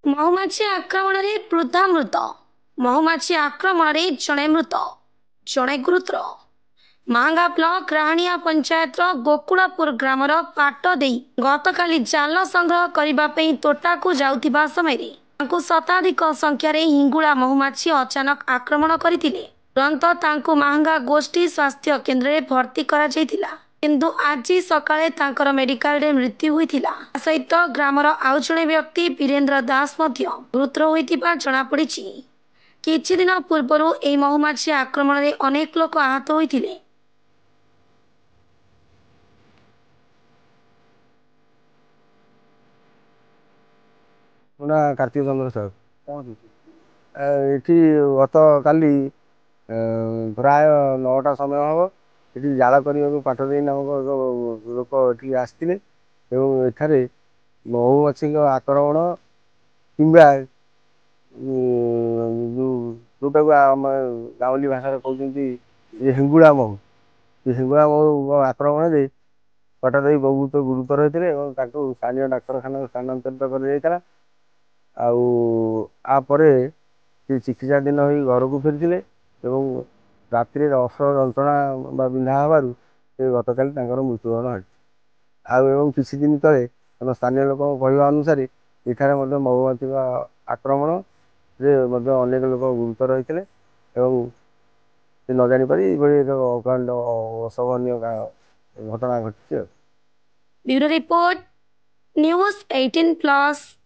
ମହୁମାଛି ଆକ୍ରମଣରେ ବୃଦ୍ଧା ମୃତ। ମହୁମାଛି ଆକ୍ରମଣରେ ଜଣେ ମୃତ, ଜଣେ ଗୁରୁତର। ମାହାଙ୍ଗା ବ୍ଲକ ରାହାଣିଆ ପଞ୍ଚାୟତର ଗୋକୁଳପୁର ଗ୍ରାମର ପାଟ ଦେଇ ଗତକାଲି ଜାଲ ସଂଗ୍ରହ କରିବା ପାଇଁ ତୋଟାକୁ ଯାଉଥିବା ସମୟରେ ତାଙ୍କୁ ଶତାଧିକ ସଂଖ୍ୟାରେ ହିଙ୍ଗୁଳା ମହୁମାଛି ଅଚାନକ ଆକ୍ରମଣ କରିଥିଲେ। ତୁରନ୍ତ ତାଙ୍କୁ ମାହାଙ୍ଗା ଗୋଷ୍ଠୀ ସ୍ୱାସ୍ଥ୍ୟ କେନ୍ଦ୍ରରେ ଭର୍ତ୍ତି କରାଯାଇଥିଲା, କିନ୍ତୁ ଆଜି ସକାଳେ ତାଙ୍କର ମେଡିକାଲରେ ମୃତ୍ୟୁ ହୋଇଥିଲା। ତା ସହିତ ଗ୍ରାମର ଆଉ ଜଣେ ବ୍ୟକ୍ତି ବୀରେନ୍ଦ୍ର ଦାସ ମଧ୍ୟ ଗୁରୁତର ହୋଇଥିବା ଜଣାପଡ଼ିଛି। କିଛି ଦିନ ପୂର୍ବରୁ ଏହି ମହୁମାଛି ଆକ୍ରମଣରେ ଅନେକ ଲୋକ ଆହତ ହୋଇଥିଲେ। ନା କାର୍ତ୍ତିକ ଚନ୍ଦ୍ର ସାହୁ ଏଠି ଗତକାଲି ପ୍ରାୟ 9ଟା ସମୟ ହେବ ଏଠି ଜାଳ କରିବାକୁ ପାଟ ଦେଇ ନାମକ ଏକ ଲୋକ ଏଠିକି ଆସିଥିଲେ ଏବଂ ଏଠାରେ ମହୁମାଛିଙ୍କ ଆକ୍ରମଣ କିମ୍ବା ଯେଉଁଟାକୁ ଆମେ ଗାଉଁଲି ଭାଷାରେ କହୁଛନ୍ତି ହିଙ୍ଗୁଳା ମହୁ, ସେ ହିଙ୍ଗୁଳା ମହୁ ଆକ୍ରମଣରେ ପାଟ ଦେଇ ବହୁତ ଗୁରୁତର ହୋଇଥିଲେ ଏବଂ ତାଙ୍କୁ ସ୍ଥାନୀୟ ଡାକ୍ତରଖାନାକୁ ସ୍ଥାନାନ୍ତରିତ କରାଯାଇଥିଲା। ଆଉ ଆପରେ ସେ ଚିକିତ୍ସାଧୀନ ହୋଇ ଘରକୁ ଫେରିଥିଲେ ଏବଂ ରାତିରେ ଅସହ୍ୟ ଯନ୍ତ୍ରଣା ବା ବିନ୍ଧା ହେବାରୁ ସେ ଗତକାଲି ତାଙ୍କର ମୃତ୍ୟୁବରଣ ଘଟିଛି। ଆଉ ଏବଂ କିଛି ଦିନ ତଳେ ଆମ ସ୍ଥାନୀୟ ଲୋକଙ୍କ କହିବା ଅନୁସାରେ ଏଠାରେ ମଧ୍ୟ ମହୁମାଛିଙ୍କ ଆକ୍ରମଣରେ ମଧ୍ୟ ଅନେକ ଲୋକ ଗୁରୁତର ହୋଇଥିଲେ ଏବଂ ସେ ନ ଜାଣିପାରି ଏଭଳି ଏକ ଅକାଣ୍ଡ ଅଶୋଭନୀୟ ଘଟଣା ଘଟିଛି। Bureau report, news 18+।